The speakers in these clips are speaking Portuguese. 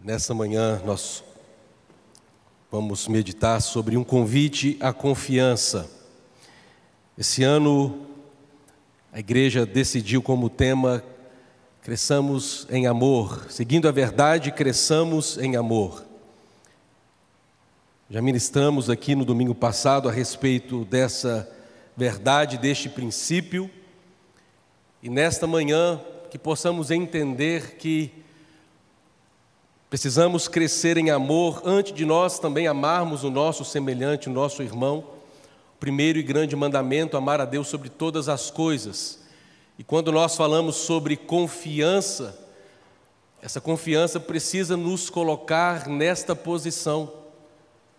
Nessa manhã nós vamos meditar sobre um convite à confiança. Esse ano a igreja decidiu como tema cresçamos em amor, seguindo a verdade, cresçamos em amor. Já ministramos aqui no domingo passado a respeito dessa verdade, deste princípio, e nesta manhã que possamos entender que precisamos crescer em amor antes de nós também amarmos o nosso semelhante, o nosso irmão. O primeiro e grande mandamento, amar a Deus sobre todas as coisas. E quando nós falamos sobre confiança, essa confiança precisa nos colocar nesta posição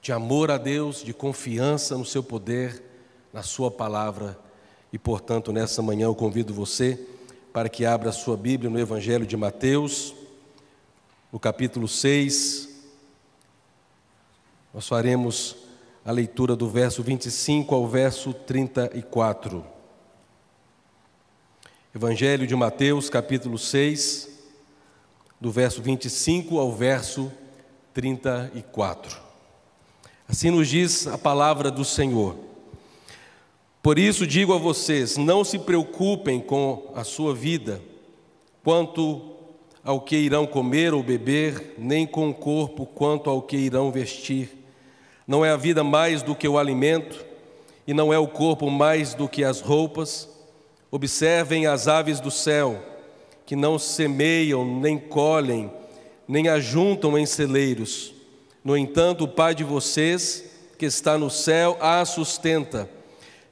de amor a Deus, de confiança no seu poder, na sua palavra. E portanto, nessa manhã eu convido você para que abra a sua Bíblia no Evangelho de Mateus, no capítulo 6, nós faremos a leitura do verso 25 ao verso 34. Evangelho de Mateus, capítulo 6, do verso 25 ao verso 34. Assim nos diz a palavra do Senhor. Por isso digo a vocês, não se preocupem com a sua vida, quanto ao que irão comer ou beber, nem com o corpo quanto ao que irão vestir. Não é a vida mais do que o alimento, e não é o corpo mais do que as roupas? Observem as aves do céu, que não semeiam, nem colhem, nem ajuntam em celeiros. No entanto, o Pai de vocês, que está no céu, as sustenta.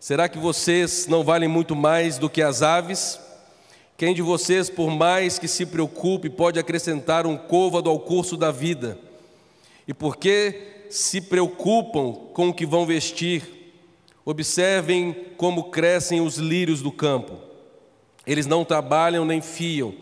Será que vocês não valem muito mais do que as aves? Quem de vocês, por mais que se preocupe, pode acrescentar um côvado ao curso da vida? E por que se preocupam com o que vão vestir? Observem como crescem os lírios do campo. Eles não trabalham nem fiam.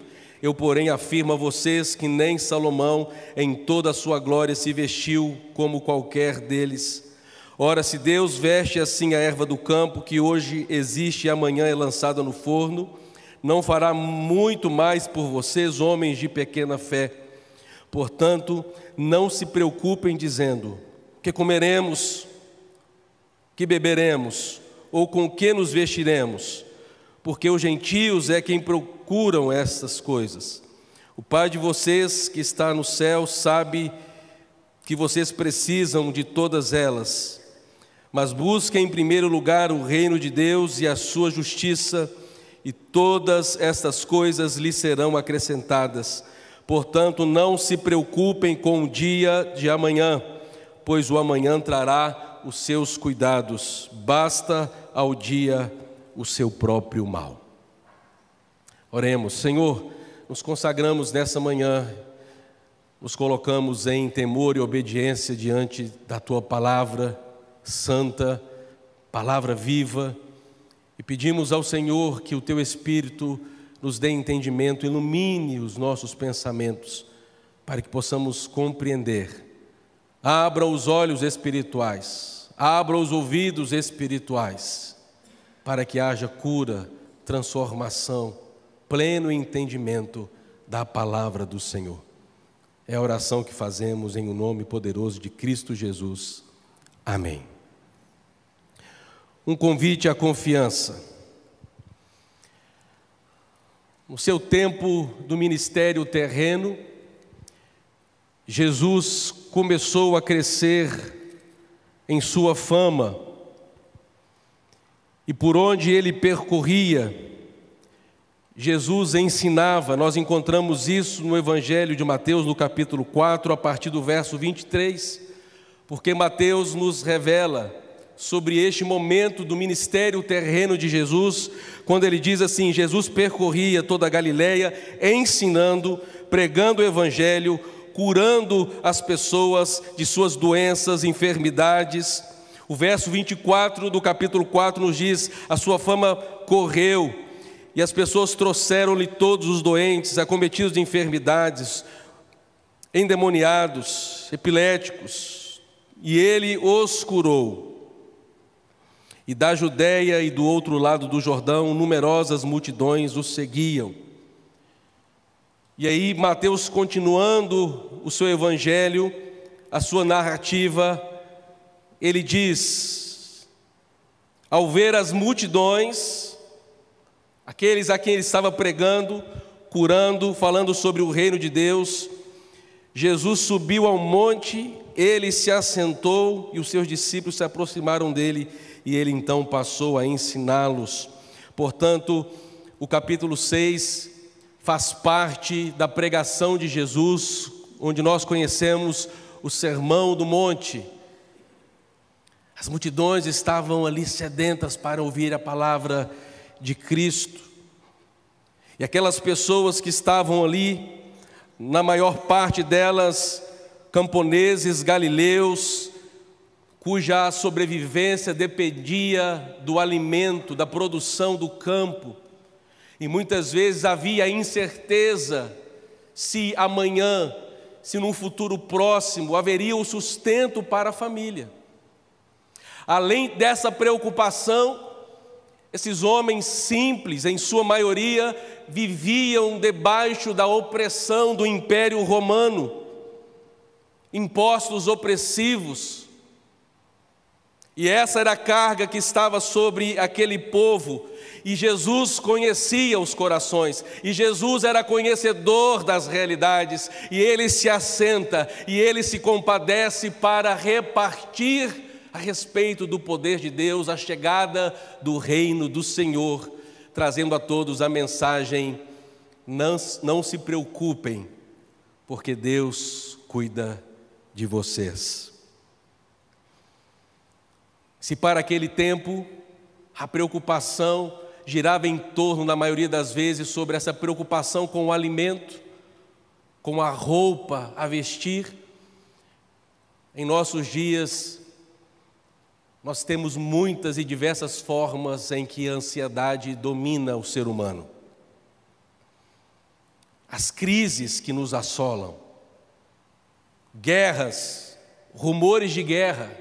Eu, porém, afirmo a vocês que nem Salomão, em toda a sua glória, se vestiu como qualquer deles. Ora, se Deus veste assim a erva do campo, que hoje existe e amanhã é lançada no forno, não fará muito mais por vocês, homens de pequena fé. Portanto, não se preocupem dizendo, que comeremos, que beberemos, ou com que nos vestiremos, porque os gentios é quem procuram estas coisas. O Pai de vocês que está no céu sabe que vocês precisam de todas elas. Mas busquem em primeiro lugar o reino de Deus e a sua justiça, e todas estas coisas lhes serão acrescentadas. Portanto, não se preocupem com o dia de amanhã, pois o amanhã trará os seus cuidados. Basta ao dia o seu próprio mal. Oremos. Senhor, nos consagramos nessa manhã, nos colocamos em temor e obediência diante da Tua palavra santa, palavra viva, e pedimos ao Senhor que o Teu Espírito nos dê entendimento, ilumine os nossos pensamentos, para que possamos compreender. Abra os olhos espirituais, abra os ouvidos espirituais, para que haja cura, transformação, pleno entendimento da palavra do Senhor. É a oração que fazemos em o nome poderoso de Cristo Jesus. Amém. Um convite à confiança. No seu tempo do ministério terreno, Jesus começou a crescer em sua fama, e por onde ele percorria, Jesus ensinava. Nós encontramos isso no Evangelho de Mateus, no capítulo 4, a partir do verso 23, porque Mateus nos revela sobre este momento do ministério terreno de Jesus, quando ele diz assim: Jesus percorria toda a Galileia, ensinando, pregando o Evangelho, curando as pessoas de suas doenças, enfermidades. O verso 24 do capítulo 4 nos diz: a sua fama correu, e as pessoas trouxeram-lhe todos os doentes, acometidos de enfermidades, endemoniados, epiléticos, e ele os curou. E da Judéia e do outro lado do Jordão, numerosas multidões o seguiam. E aí Mateus, continuando o seu evangelho, a sua narrativa, ele diz: ao ver as multidões, aqueles a quem ele estava pregando, curando, falando sobre o reino de Deus, Jesus subiu ao monte, ele se assentou e os seus discípulos se aproximaram dele e ele então passou a ensiná-los. Portanto, o capítulo 6 faz parte da pregação de Jesus, onde nós conhecemos o Sermão do Monte. As multidões estavam ali sedentas para ouvir a palavra de Cristo. E aquelas pessoas que estavam ali, na maior parte delas, camponeses, galileus, cuja sobrevivência dependia do alimento, da produção do campo. E muitas vezes havia incerteza se amanhã, se num futuro próximo, haveria o sustento para a família. Além dessa preocupação, esses homens simples, em sua maioria, viviam debaixo da opressão do Império Romano, impostos opressivos. E essa era a carga que estava sobre aquele povo. E Jesus conhecia os corações, e Jesus era conhecedor das realidades, e ele se assenta, e ele se compadece para repartir a respeito do poder de Deus, a chegada do reino do Senhor, trazendo a todos a mensagem: não se preocupem, porque Deus cuida de vocês. Se para aquele tempo a preocupação girava em torno, na maioria das vezes, sobre essa preocupação com o alimento, com a roupa a vestir, em nossos dias nós temos muitas e diversas formas em que a ansiedade domina o ser humano. As crises que nos assolam, guerras, rumores de guerra,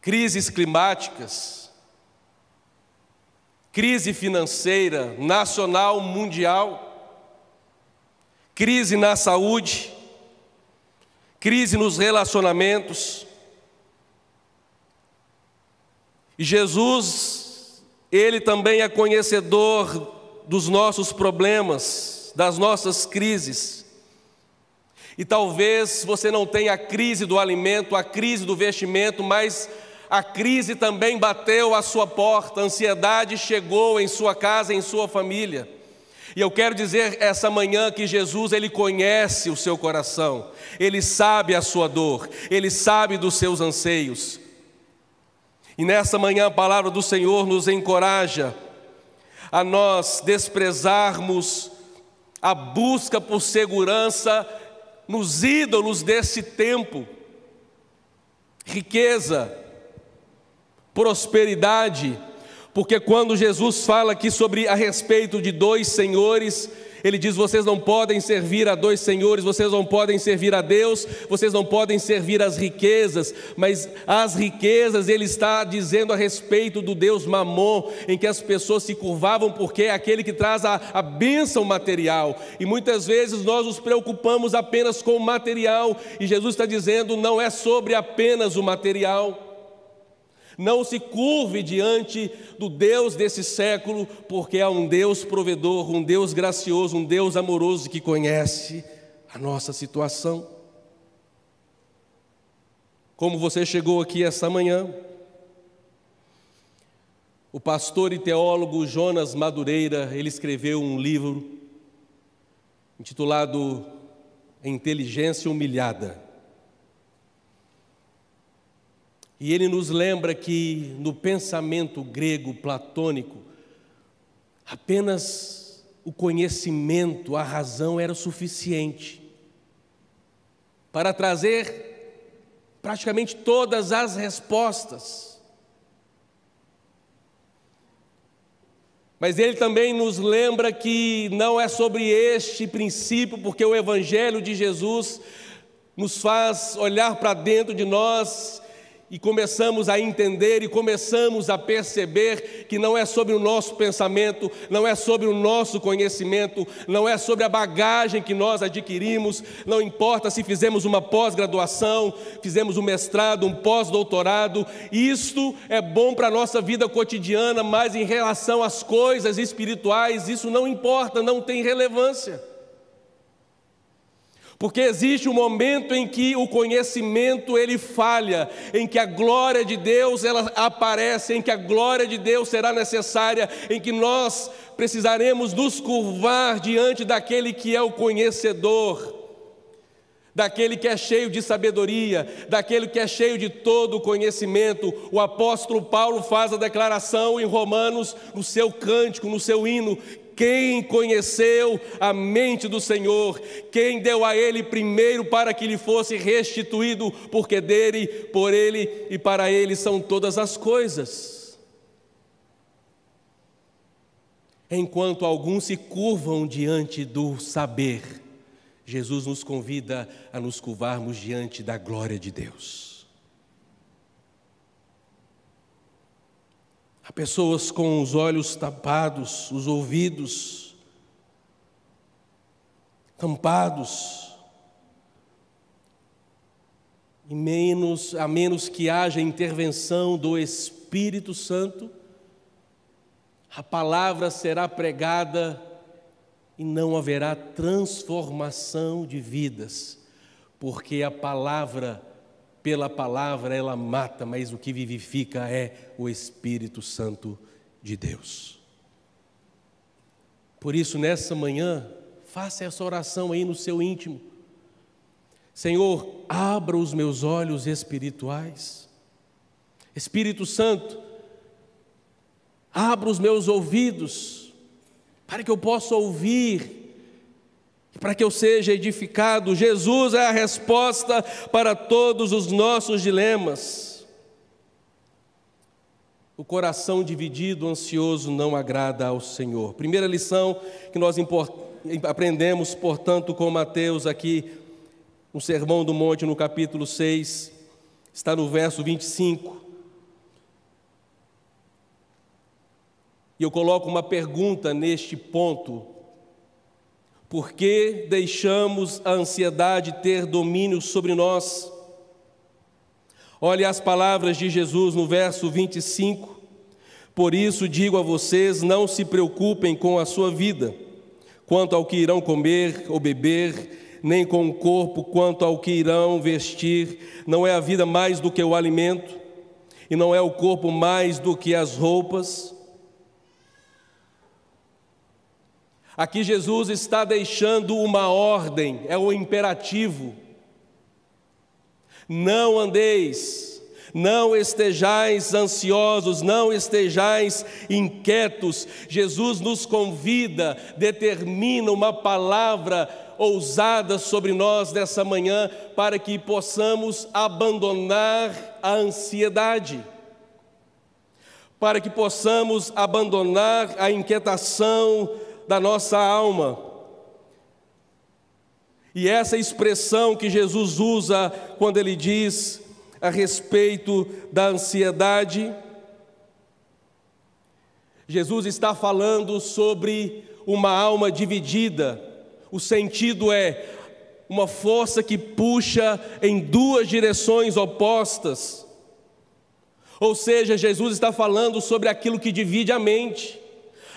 crises climáticas, crise financeira nacional, mundial, crise na saúde, crise nos relacionamentos. E Jesus, ele também é conhecedor dos nossos problemas, das nossas crises. E talvez você não tenha a crise do alimento, a crise do vestimento, mas a crise também bateu à sua porta, a ansiedade chegou em sua casa, em sua família. E eu quero dizer essa manhã que Jesus, ele conhece o seu coração, ele sabe a sua dor, ele sabe dos seus anseios. E nessa manhã a palavra do Senhor nos encoraja a nós desprezarmos a busca por segurança nos ídolos desse tempo, riqueza, prosperidade, porque quando Jesus fala aqui sobre a respeito de dois senhores, ele diz: vocês não podem servir a dois senhores, vocês não podem servir a Deus, vocês não podem servir às riquezas. Mas as riquezas, ele está dizendo a respeito do Deus Mamon, em que as pessoas se curvavam porque é aquele que traz a bênção material. E muitas vezes nós nos preocupamos apenas com o material, e Jesus está dizendo: não é sobre apenas o material. Não se curve diante do Deus desse século, porque há um Deus provedor, um Deus gracioso, um Deus amoroso que conhece a nossa situação. Como você chegou aqui esta manhã, o pastor e teólogo Jonas Madureira, ele escreveu um livro intitulado Inteligência Humilhada. E ele nos lembra que no pensamento grego platônico, apenas o conhecimento, a razão era suficiente para trazer praticamente todas as respostas. Mas ele também nos lembra que não é sobre este princípio, porque o Evangelho de Jesus nos faz olhar para dentro de nós e começamos a entender e começamos a perceber que não é sobre o nosso pensamento, não é sobre o nosso conhecimento, não é sobre a bagagem que nós adquirimos, não importa se fizemos uma pós-graduação, fizemos um mestrado, um pós-doutorado, isto é bom para a nossa vida cotidiana, mas em relação às coisas espirituais, isso não importa, não tem relevância. Porque existe um momento em que o conhecimento ele falha, em que a glória de Deus ela aparece, em que a glória de Deus será necessária, em que nós precisaremos nos curvar diante daquele que é o conhecedor, daquele que é cheio de sabedoria, daquele que é cheio de todo o conhecimento. O apóstolo Paulo faz a declaração em Romanos, no seu cântico, no seu hino: quem conheceu a mente do Senhor, quem deu a Ele primeiro para que lhe fosse restituído, porque dele, por Ele e para Ele são todas as coisas. Enquanto alguns se curvam diante do saber, Jesus nos convida a nos curvarmos diante da glória de Deus. Há pessoas com os olhos tapados, os ouvidos tampados, a menos que haja intervenção do Espírito Santo, a palavra será pregada e não haverá transformação de vidas, porque a palavra, pela palavra ela mata, mas o que vivifica é o Espírito Santo de Deus. Por isso, nessa manhã, faça essa oração aí no seu íntimo. Senhor, abra os meus olhos espirituais. Espírito Santo, abra os meus ouvidos, para que eu possa ouvir, para que eu seja edificado. Jesus é a resposta para todos os nossos dilemas. O coração dividido, ansioso, não agrada ao Senhor. Primeira lição que nós aprendemos, portanto, com Mateus aqui, no Sermão do Monte, no capítulo 6, está no verso 25. E eu coloco uma pergunta neste ponto: por que deixamos a ansiedade ter domínio sobre nós? Olhe as palavras de Jesus no verso 25. Por isso digo a vocês, não se preocupem com a sua vida, quanto ao que irão comer ou beber, nem com o corpo, quanto ao que irão vestir. Não é a vida mais do que o alimento, e não é o corpo mais do que as roupas? Aqui Jesus está deixando uma ordem, é o imperativo. Não andeis, não estejais ansiosos, não estejais inquietos. Jesus nos convida, determina uma palavra ousada sobre nós nessa manhã, para que possamos abandonar a ansiedade, para que possamos abandonar a inquietação da nossa alma. E essa expressão que Jesus usa quando ele diz a respeito da ansiedade, Jesus está falando sobre uma alma dividida. O sentido é uma força que puxa em duas direções opostas. Ou seja, Jesus está falando sobre aquilo que divide a mente.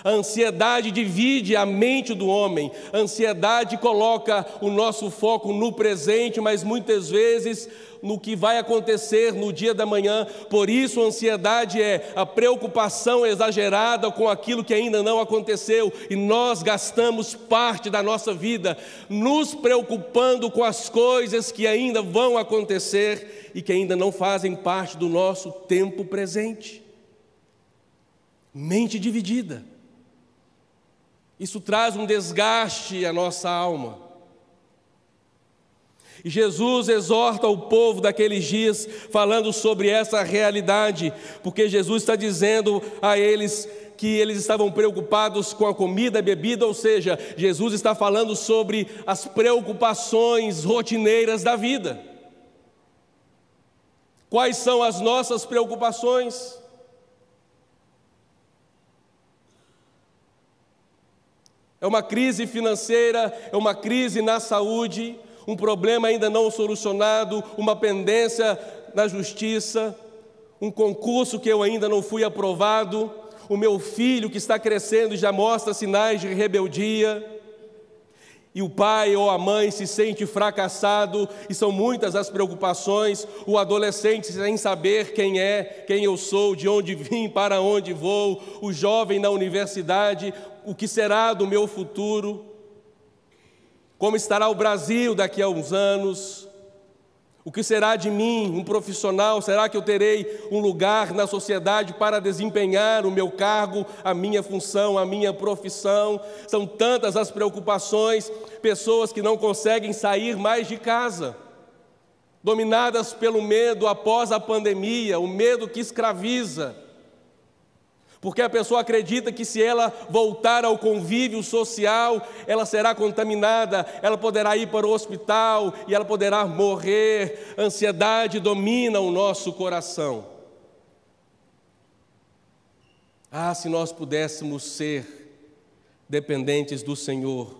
A ansiedade divide a mente do homem. A ansiedade coloca o nosso foco no presente, mas muitas vezes no que vai acontecer no dia da manhã. Por isso a ansiedade é a preocupação exagerada com aquilo que ainda não aconteceu, e nós gastamos parte da nossa vida nos preocupando com as coisas que ainda vão acontecer e que ainda não fazem parte do nosso tempo presente. Mente dividida. Isso traz um desgaste à nossa alma. E Jesus exorta o povo daqueles dias, falando sobre essa realidade, porque Jesus está dizendo a eles que eles estavam preocupados com a comida, a bebida, ou seja, Jesus está falando sobre as preocupações rotineiras da vida. Quais são as nossas preocupações? É uma crise financeira, é uma crise na saúde, um problema ainda não solucionado, uma pendência na justiça, um concurso que eu ainda não fui aprovado, o meu filho que está crescendo e já mostra sinais de rebeldia, e o pai ou a mãe se sente fracassado, e são muitas as preocupações, o adolescente sem saber quem é, quem eu sou, de onde vim, para onde vou, o jovem na universidade, o que será do meu futuro, como estará o Brasil daqui a uns anos, o que será de mim, um profissional, será que eu terei um lugar na sociedade para desempenhar o meu cargo, a minha função, a minha profissão? São tantas as preocupações, pessoas que não conseguem sair mais de casa, dominadas pelo medo após a pandemia, o medo que escraviza, porque a pessoa acredita que se ela voltar ao convívio social, ela será contaminada, ela poderá ir para o hospital e ela poderá morrer. A ansiedade domina o nosso coração. Ah, se nós pudéssemos ser dependentes do Senhor,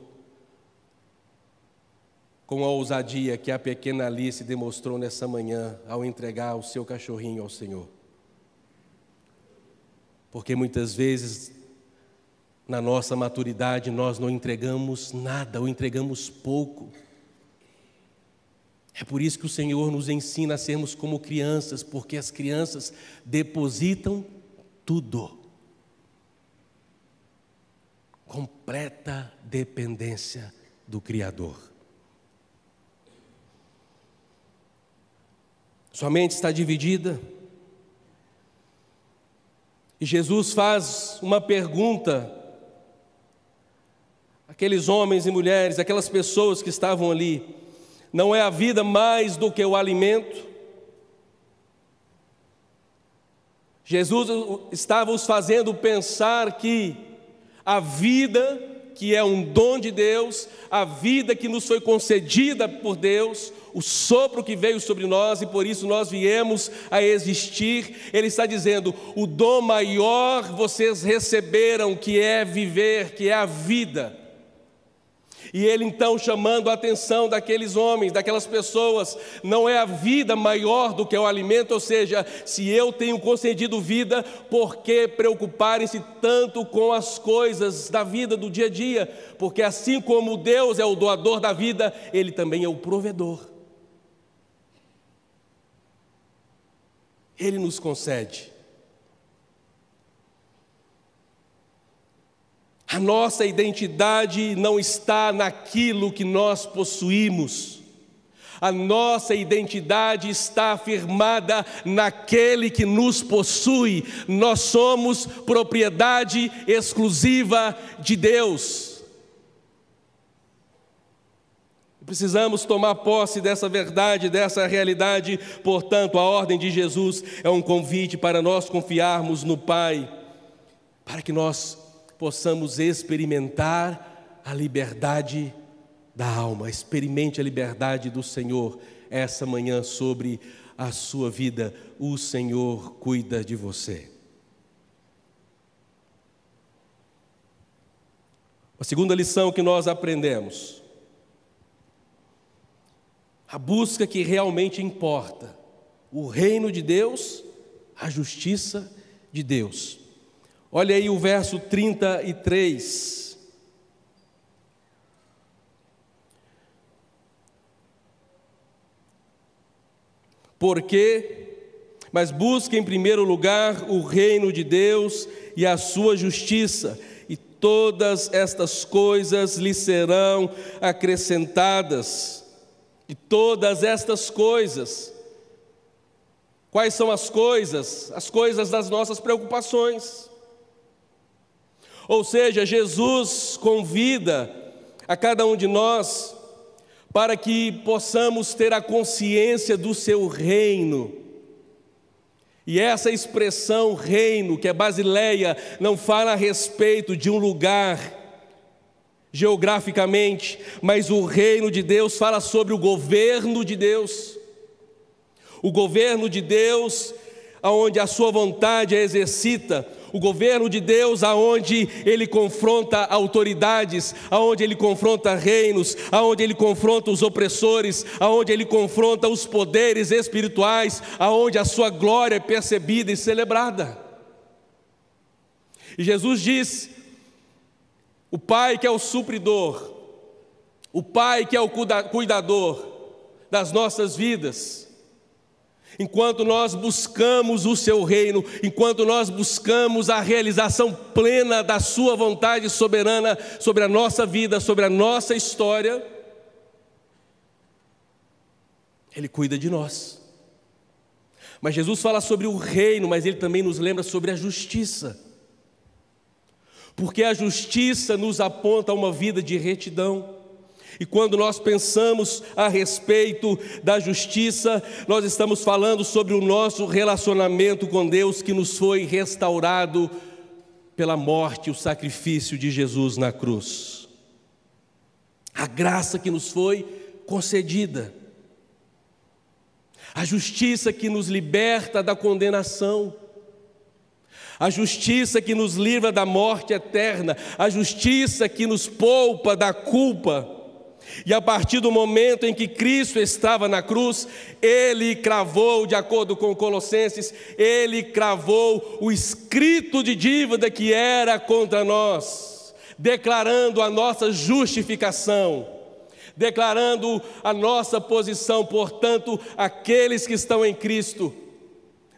com a ousadia que a pequena Alice demonstrou nessa manhã ao entregar o seu cachorrinho ao Senhor. Porque muitas vezes, na nossa maturidade, nós não entregamos nada, ou entregamos pouco. É por isso que o Senhor nos ensina a sermos como crianças, porque as crianças depositam tudo. Completa dependência do Criador. Sua mente está dividida. E Jesus faz uma pergunta àqueles homens e mulheres, aquelas pessoas que estavam ali: não é a vida mais do que o alimento? Jesus estava os fazendo pensar que a vida, que é um dom de Deus, a vida que nos foi concedida por Deus, o sopro que veio sobre nós e por isso nós viemos a existir, Ele está dizendo: o dom maior vocês receberam, que é viver, que é a vida. E Ele então, chamando a atenção daqueles homens, daquelas pessoas: não é a vida maior do que o alimento? Ou seja, se eu tenho concedido vida, por que preocuparem-se tanto com as coisas da vida do dia a dia? Porque assim como Deus é o doador da vida, Ele também é o provedor. Ele nos concede. A nossa identidade não está naquilo que nós possuímos. A nossa identidade está afirmada naquele que nos possui. Nós somos propriedade exclusiva de Deus. Precisamos tomar posse dessa verdade, dessa realidade. Portanto, a ordem de Jesus é um convite para nós confiarmos no Pai, para que nós possamos experimentar a liberdade da alma. Experimente a liberdade do Senhor essa manhã sobre a sua vida. O Senhor cuida de você. A segunda lição que nós aprendemos: a busca que realmente importa, o reino de Deus, a justiça de Deus. Olha aí o verso 33. Mas busque em primeiro lugar o reino de Deus e a sua justiça, e todas estas coisas lhe serão acrescentadas. E todas estas coisas, quais são as coisas? As coisas das nossas preocupações. Ou seja, Jesus convida a cada um de nós para que possamos ter a consciência do seu reino. E essa expressão reino, que é Basileia, não fala a respeito de um lugar geograficamente, mas o reino de Deus fala sobre o governo de Deus. O governo de Deus, aonde a sua vontade é exercita, o governo de Deus aonde Ele confronta autoridades, aonde Ele confronta reinos, aonde Ele confronta os opressores, aonde Ele confronta os poderes espirituais, aonde a sua glória é percebida e celebrada. E Jesus diz: o Pai que é o supridor, o Pai que é o cuidador das nossas vidas, enquanto nós buscamos o seu reino, enquanto nós buscamos a realização plena da sua vontade soberana sobre a nossa vida, sobre a nossa história, Ele cuida de nós. Mas Jesus fala sobre o reino, mas Ele também nos lembra sobre a justiça, porque a justiça nos aponta a uma vida de retidão. E quando nós pensamos a respeito da justiça, nós estamos falando sobre o nosso relacionamento com Deus, que nos foi restaurado pela morte e o sacrifício de Jesus na cruz. A graça que nos foi concedida, a justiça que nos liberta da condenação, a justiça que nos livra da morte eterna, a justiça que nos poupa da culpa. E a partir do momento em que Cristo estava na cruz, Ele cravou, de acordo com Colossenses, Ele cravou o escrito de dívida que era contra nós, declarando a nossa justificação, declarando a nossa posição. Portanto, aqueles que estão em Cristo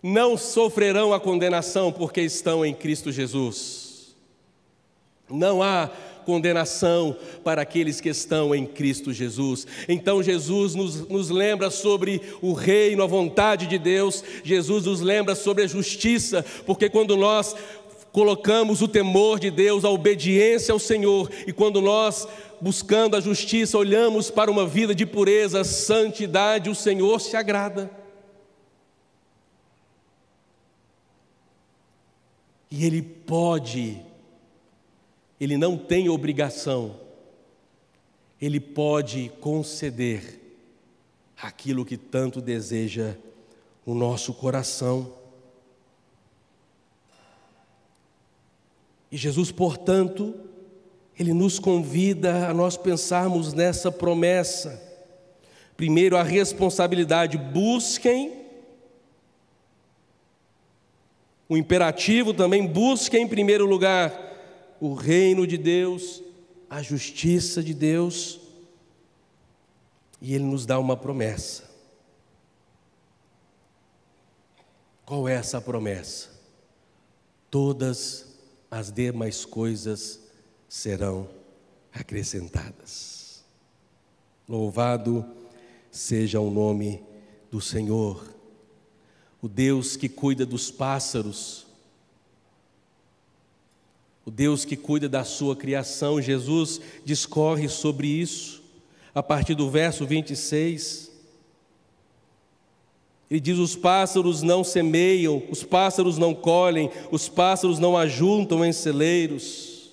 não sofrerão a condenação, porque estão em Cristo Jesus. Não há condenação para aqueles que estão em Cristo Jesus. Então Jesus nos lembra sobre o reino, a vontade de Deus. Jesus nos lembra sobre a justiça, porque quando nós colocamos o temor de Deus, a obediência ao Senhor, e quando nós, buscando a justiça, olhamos para uma vida de pureza, santidade, o Senhor se agrada. E Ele pode, Ele não tem obrigação, Ele pode conceder aquilo que tanto deseja o nosso coração. E Jesus, portanto, Ele nos convida a nós pensarmos nessa promessa. Primeiro, a responsabilidade: busquem. O imperativo também: busquem em primeiro lugar o reino de Deus, a justiça de Deus. E Ele nos dá uma promessa. Qual é essa promessa? Todas as demais coisas serão acrescentadas. Louvado seja o nome do Senhor, o Deus que cuida dos pássaros, o Deus que cuida da sua criação. Jesus discorre sobre isso a partir do verso 26. Ele diz: os pássaros não semeiam, os pássaros não colhem, os pássaros não ajuntam em celeiros,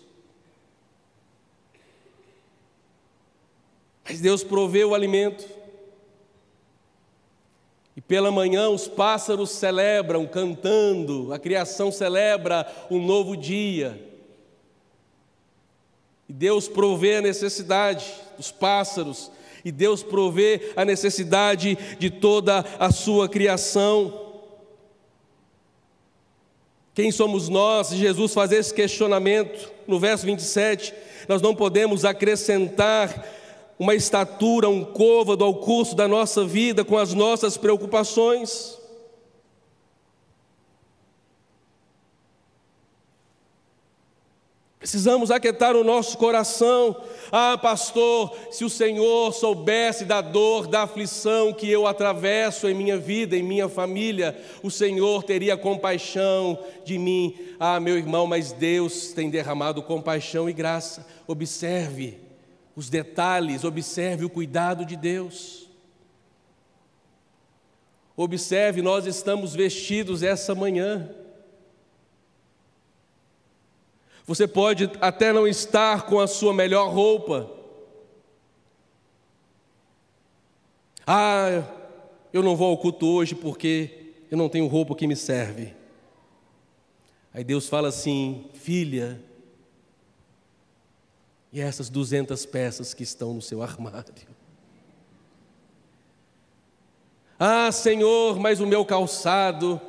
mas Deus provê o alimento. E pela manhã os pássaros celebram, cantando, a criação celebra um novo dia. E Deus provê a necessidade dos pássaros, e Deus provê a necessidade de toda a sua criação. Quem somos nós? Se Jesus faz esse questionamento no verso 27, nós não podemos acrescentar uma estatura, um côvado ao curso da nossa vida com as nossas preocupações. Precisamos aquietar o nosso coração. Ah, pastor, se o Senhor soubesse da dor, da aflição que eu atravesso em minha vida, em minha família, o Senhor teria compaixão de mim. Ah, meu irmão, mas Deus tem derramado compaixão e graça. Observe os detalhes, observe o cuidado de Deus. Observe, nós estamos vestidos essa manhã. Você pode até não estar com a sua melhor roupa. Ah, eu não vou ao culto hoje porque eu não tenho roupa que me serve. Aí Deus fala assim: filha, e essas 200 peças que estão no seu armário? Ah, Senhor, mas o meu calçado,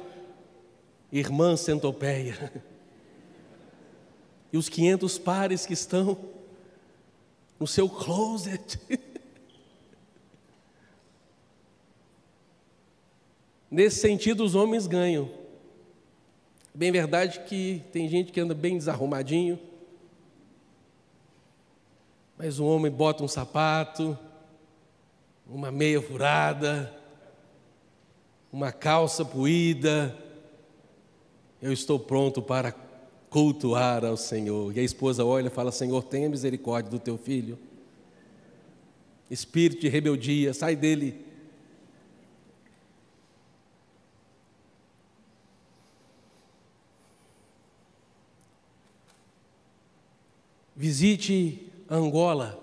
irmã centopeia, e os 500 pares que estão no seu closet. Nesse sentido, os homens ganham. Bem verdade que tem gente que anda bem desarrumadinho, mas o homem bota um sapato, uma meia furada, uma calça puída. Eu estou pronto para cultuar ao Senhor. E a esposa olha e fala: Senhor, tenha misericórdia do teu filho. Espírito de rebeldia, sai dele. Visite Angola.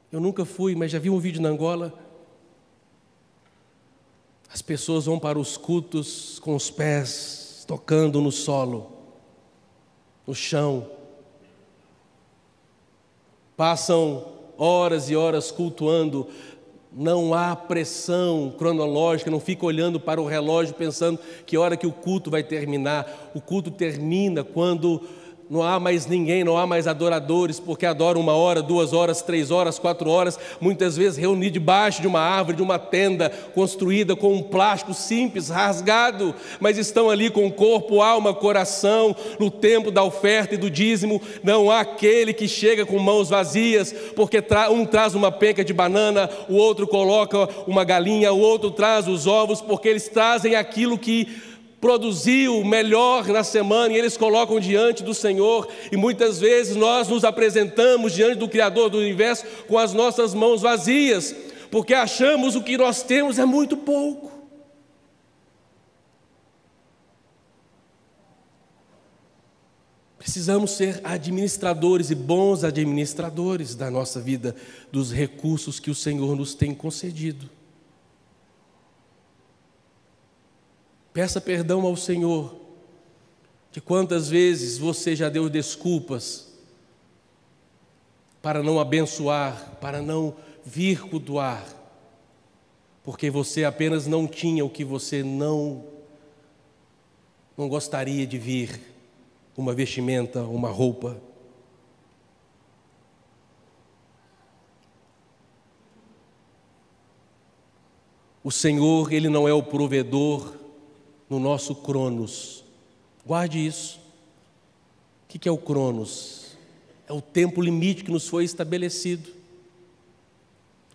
Eu nunca fui, mas já vi um vídeo na Angola. As pessoas vão para os cultos com os pés tocando no solo, no chão. Passam horas e horas cultuando. Não há pressão cronológica, não fica olhando para o relógio pensando que hora que o culto vai terminar. O culto termina quando não há mais ninguém, não há mais adoradores, porque adoram 1 hora, 2 horas, 3 horas, 4 horas, muitas vezes reunidos debaixo de uma árvore, de uma tenda construída com um plástico simples, rasgado, mas estão ali com corpo, alma, coração, no tempo da oferta e do dízimo. Não há aquele que chega com mãos vazias, porque um traz uma penca de banana, o outro coloca uma galinha, o outro traz os ovos, porque eles trazem aquilo que produziu melhor na semana e eles colocam diante do Senhor. E muitas vezes nós nos apresentamos diante do Criador do Universo com as nossas mãos vazias, porque achamos o que nós temos é muito pouco. Precisamos ser administradores e bons administradores da nossa vida, dos recursos que o Senhor nos tem concedido. Peça perdão ao Senhor de quantas vezes você já deu desculpas para não abençoar, para não vir cultuar, porque você apenas não tinha o que você não gostaria de vir, uma vestimenta, uma roupa. O Senhor, Ele não é o provedor no nosso cronos. Guarde isso. O que é o cronos? É o tempo limite que nos foi estabelecido.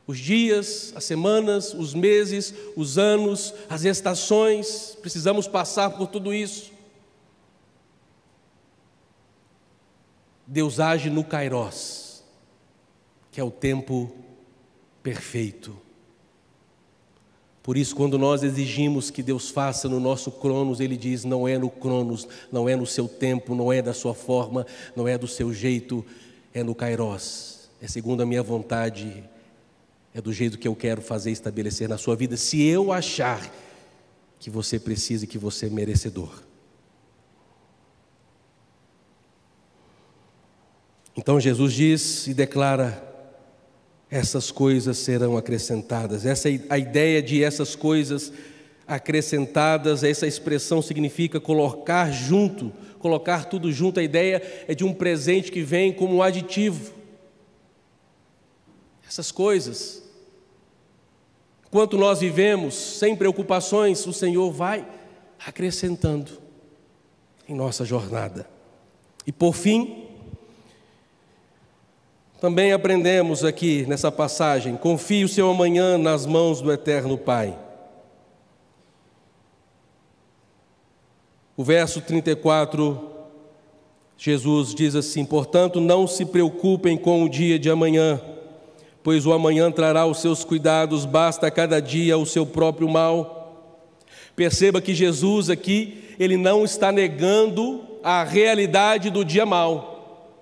Os dias, as semanas, os meses, os anos, as estações, precisamos passar por tudo isso. Deus age no Kairos, que é o tempo perfeito. Por isso, quando nós exigimos que Deus faça no nosso cronos, Ele diz: não é no cronos, não é no seu tempo, não é da sua forma, não é do seu jeito, é no Kairos. É segundo a minha vontade, é do jeito que eu quero fazer, estabelecer na sua vida, se eu achar que você precisa e que você é merecedor. Então Jesus diz e declara: essas coisas serão acrescentadas. A ideia de essas coisas acrescentadas, essa expressão significa colocar junto, colocar tudo junto. A ideia é de um presente que vem como um aditivo. Essas coisas, enquanto nós vivemos sem preocupações, o Senhor vai acrescentando em nossa jornada. E por fim, também aprendemos aqui nessa passagem: confie o seu amanhã nas mãos do Eterno Pai. O verso 34, Jesus diz assim: portanto, não se preocupem com o dia de amanhã, pois o amanhã trará os seus cuidados, basta a cada dia o seu próprio mal. Perceba que Jesus aqui, Ele não está negando a realidade do dia mau.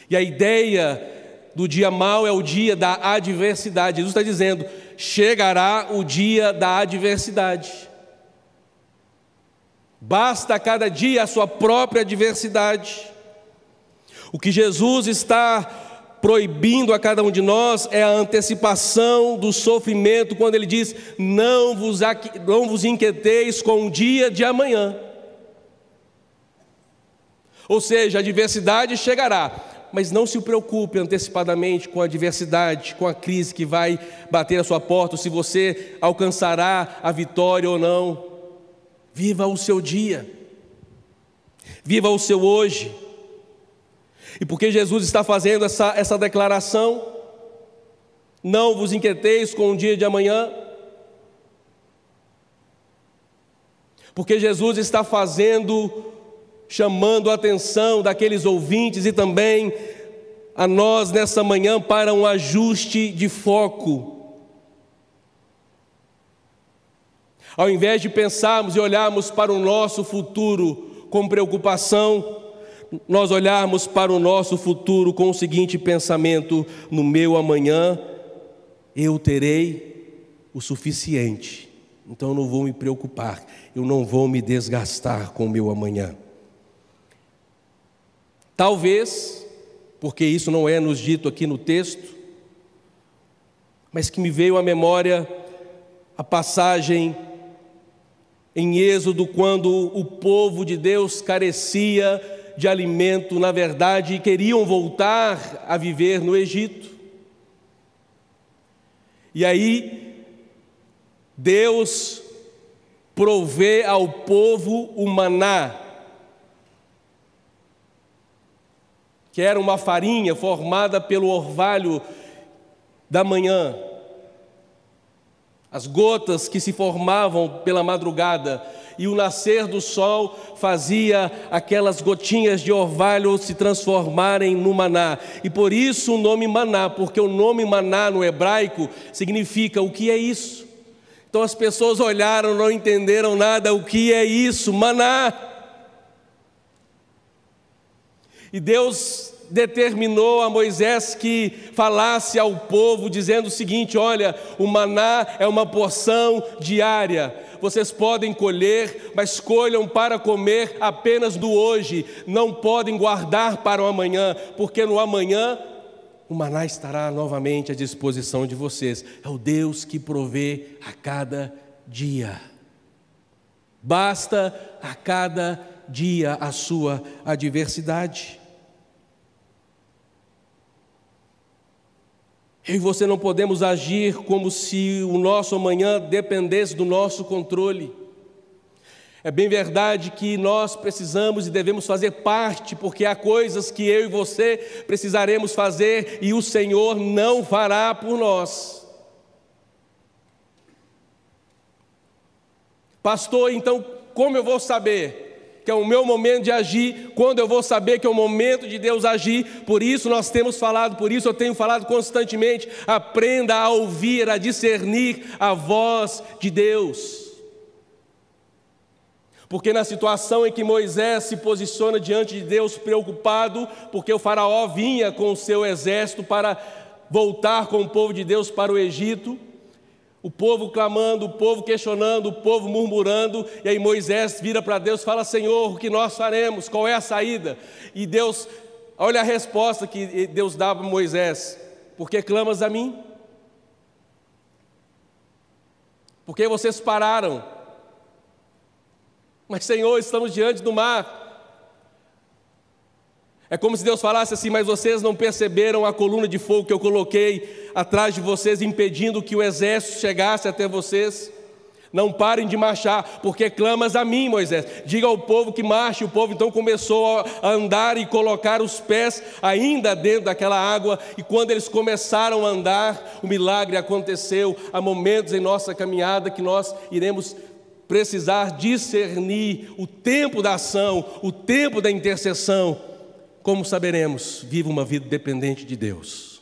E a ideia do dia mau é o dia da adversidade. Jesus está dizendo: chegará o dia da adversidade. Basta a cada dia a sua própria adversidade. O que Jesus está proibindo a cada um de nós é a antecipação do sofrimento, quando Ele diz: não vos inquieteis com o dia de amanhã. Ou seja, a adversidade chegará, mas não se preocupe antecipadamente com a adversidade, com a crise que vai bater à sua porta, se você alcançará a vitória ou não. Viva o seu dia, viva o seu hoje. E porque Jesus está fazendo essa declaração, não vos inquieteis com o dia de amanhã, porque Jesus está chamando a atenção daqueles ouvintes e também a nós nessa manhã para um ajuste de foco. Ao invés de pensarmos e olharmos para o nosso futuro com preocupação, nós olharmos para o nosso futuro com o seguinte pensamento: no meu amanhã eu terei o suficiente, então eu não vou me preocupar, eu não vou me desgastar com o meu amanhã. Talvez, porque isso não é nos dito aqui no texto, mas que me veio à memória a passagem em Êxodo, quando o povo de Deus carecia de alimento, na verdade, queriam voltar a viver no Egito. E aí, Deus provê ao povo o maná, que era uma farinha formada pelo orvalho da manhã, as gotas que se formavam pela madrugada, e o nascer do sol fazia aquelas gotinhas de orvalho se transformarem no maná. E por isso o nome maná, porque o nome maná no hebraico significa: o que é isso? Então as pessoas olharam, não entenderam nada. O que é isso? Maná. E Deus determinou a Moisés que falasse ao povo dizendo o seguinte: olha, o maná é uma porção diária, vocês podem colher, mas colham para comer apenas do hoje, não podem guardar para o amanhã, porque no amanhã o maná estará novamente à disposição de vocês. É o Deus que provê a cada dia, basta a cada dia a sua adversidade. Eu e você não podemos agir como se o nosso amanhã dependesse do nosso controle. É bem verdade que nós precisamos e devemos fazer parte, porque há coisas que eu e você precisaremos fazer e o Senhor não fará por nós. Pastor, então como eu vou saber que é o meu momento de agir? Quando eu vou saber que é o momento de Deus agir? Por isso nós temos falado, por isso eu tenho falado constantemente: aprenda a ouvir, a discernir a voz de Deus. Porque na situação em que Moisés se posiciona diante de Deus preocupado, porque o faraó vinha com o seu exército para voltar com o povo de Deus para o Egito, o povo clamando, o povo questionando, o povo murmurando, e aí Moisés vira para Deus e fala: Senhor, o que nós faremos? Qual é a saída? E Deus, olha a resposta que Deus dá para Moisés: por que clamas a mim? Por que vocês pararam? Mas Senhor, estamos diante do mar. É como se Deus falasse assim: mas vocês não perceberam a coluna de fogo que eu coloquei atrás de vocês, impedindo que o exército chegasse até vocês? Não parem de marchar, porque clamas a mim, Moisés. Diga ao povo que marche. O povo então começou a andar e colocar os pés ainda dentro daquela água, e quando eles começaram a andar, o milagre aconteceu. Há momentos em nossa caminhada que nós iremos precisar discernir o tempo da ação, o tempo da intercessão. Como saberemos? Viva uma vida dependente de Deus.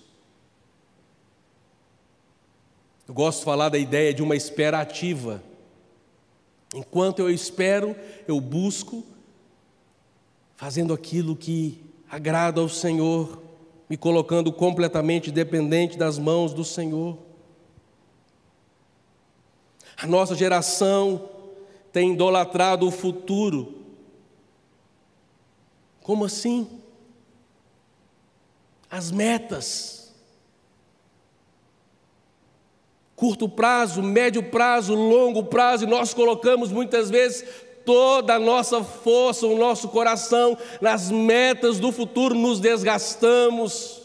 Eu gosto de falar da ideia de uma espera ativa. Enquanto eu espero, eu busco, fazendo aquilo que agrada ao Senhor, me colocando completamente dependente das mãos do Senhor. A nossa geração tem idolatrado o futuro. Como assim? As metas. Curto prazo, médio prazo, longo prazo, e nós colocamos muitas vezes toda a nossa força, o nosso coração nas metas do futuro, nos desgastamos.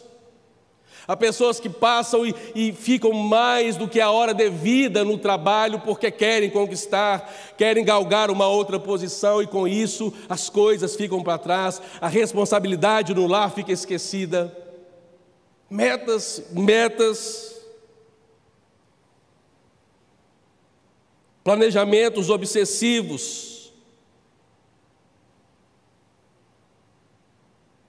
Há pessoas que passam e ficam mais do que a hora devida no trabalho porque querem conquistar, querem galgar uma outra posição, e com isso as coisas ficam para trás, a responsabilidade no lar fica esquecida. Metas, planejamentos obsessivos.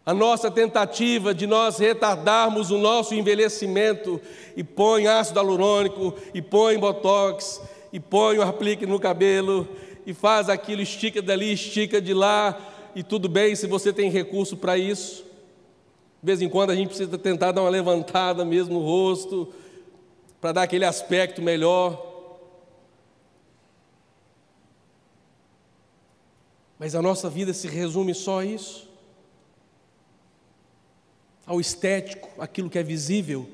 A nossa tentativa de nós retardarmos o nosso envelhecimento, e põe ácido hialurônico, e põe botox, e põe o aplique no cabelo, e faz aquilo, estica dali, estica de lá, e tudo bem se você tem recurso para isso. De vez em quando a gente precisa tentar dar uma levantada mesmo no rosto, para dar aquele aspecto melhor. Mas a nossa vida se resume só a isso? Ao estético, aquilo que é visível?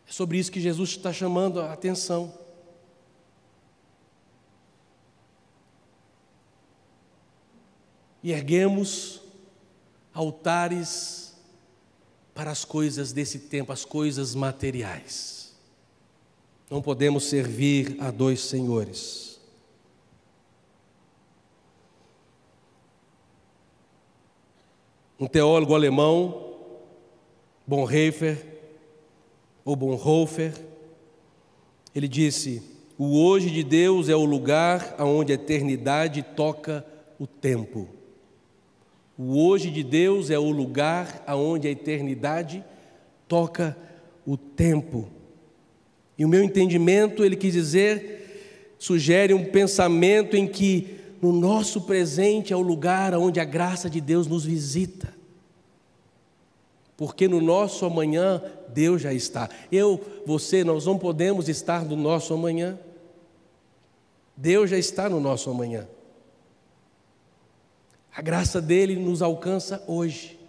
É sobre isso que Jesus está chamando a atenção. E erguemos altares para as coisas desse tempo, as coisas materiais. Não podemos servir a dois senhores. Um teólogo alemão, Bonhoeffer, ele disse: o hoje de Deus é o lugar onde a eternidade toca o tempo. O hoje de Deus é o lugar onde a eternidade toca o tempo. E o meu entendimento, ele quis dizer, sugere um pensamento em que no nosso presente é o lugar onde a graça de Deus nos visita. Porque no nosso amanhã, Deus já está. Você, nós não podemos estar no nosso amanhã. Deus já está no nosso amanhã. A graça dele nos alcança hoje.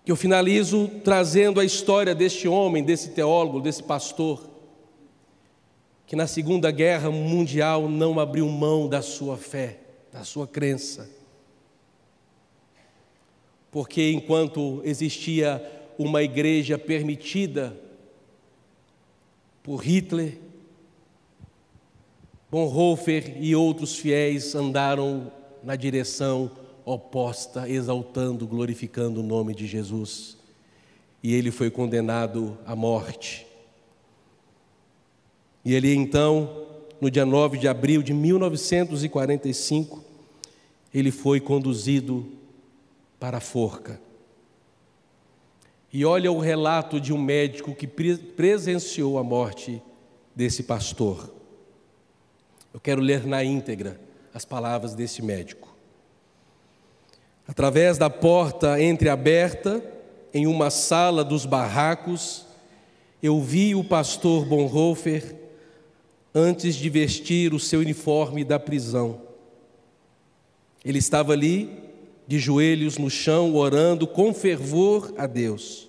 Eu finalizo trazendo a história deste homem, desse teólogo, desse pastor, que na Segunda Guerra Mundial não abriu mão da sua fé, da sua crença. Porque enquanto existia uma igreja permitida por Hitler, Bonhoeffer e outros fiéis andaram na direção oposta, exaltando, glorificando o nome de Jesus. E ele foi condenado à morte. E ele então, no dia 9 de abril de 1945, ele foi conduzido para a forca. E olha o relato de um médico que presenciou a morte desse pastor. Eu quero ler na íntegra as palavras desse médico. Através da porta entreaberta, em uma sala dos barracos, eu vi o pastor Bonhoeffer antes de vestir o seu uniforme da prisão. Ele estava ali, de joelhos no chão, orando com fervor a Deus.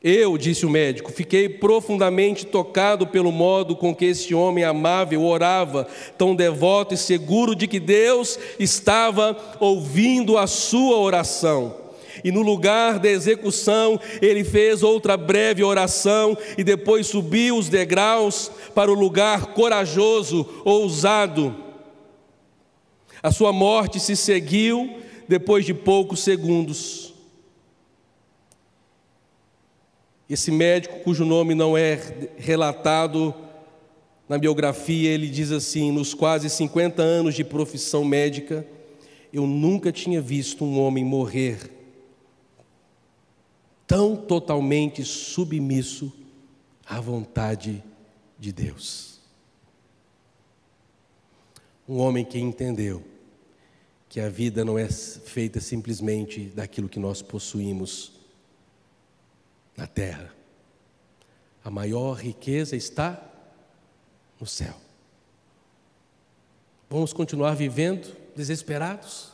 Eu, disse o médico, fiquei profundamente tocado pelo modo com que esse homem amável orava, tão devoto e seguro de que Deus estava ouvindo a sua oração. E no lugar da execução, ele fez outra breve oração e depois subiu os degraus para o lugar corajoso, ousado. A sua morte se seguiu depois de poucos segundos. Esse médico, cujo nome não é relatado na biografia, ele diz assim: nos quase 50 anos de profissão médica, eu nunca tinha visto um homem morrer tão totalmente submisso à vontade de Deus. Um homem que entendeu que a vida não é feita simplesmente daquilo que nós possuímos na terra. A maior riqueza está no céu. Vamos continuar vivendo desesperados?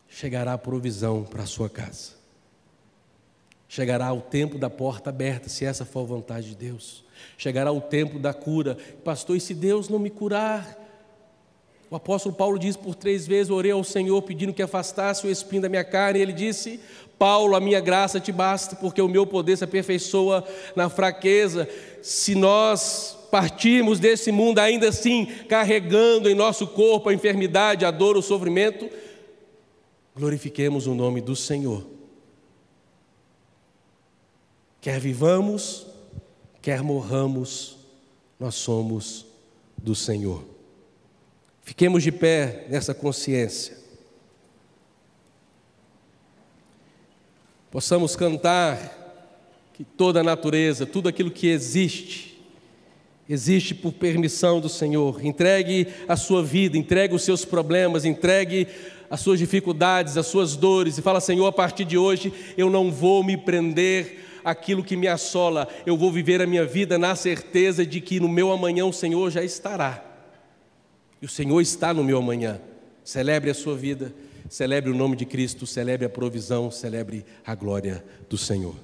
Chegará a provisão para a sua casa. Chegará o tempo da porta aberta, se essa for a vontade de Deus. Chegará o tempo da cura. Pastor, e se Deus não me curar? O apóstolo Paulo diz: por 3 vezes orei ao Senhor pedindo que afastasse o espinho da minha carne, e ele disse: Paulo, a minha graça te basta, porque o meu poder se aperfeiçoa na fraqueza. Se nós partirmos desse mundo ainda assim, carregando em nosso corpo a enfermidade, a dor, o sofrimento, glorifiquemos o nome do Senhor. Quer vivamos, quer morramos, nós somos do Senhor. Fiquemos de pé nessa consciência. Possamos cantar que toda a natureza, tudo aquilo que existe, existe por permissão do Senhor. Entregue a sua vida, entregue os seus problemas, entregue as suas dificuldades, as suas dores, e fala: Senhor, a partir de hoje eu não vou me prender àquilo que me assola, eu vou viver a minha vida na certeza de que no meu amanhã o Senhor já estará. E o Senhor está no meu amanhã. Celebre a sua vida, celebre o nome de Cristo, celebre a provisão, celebre a glória do Senhor.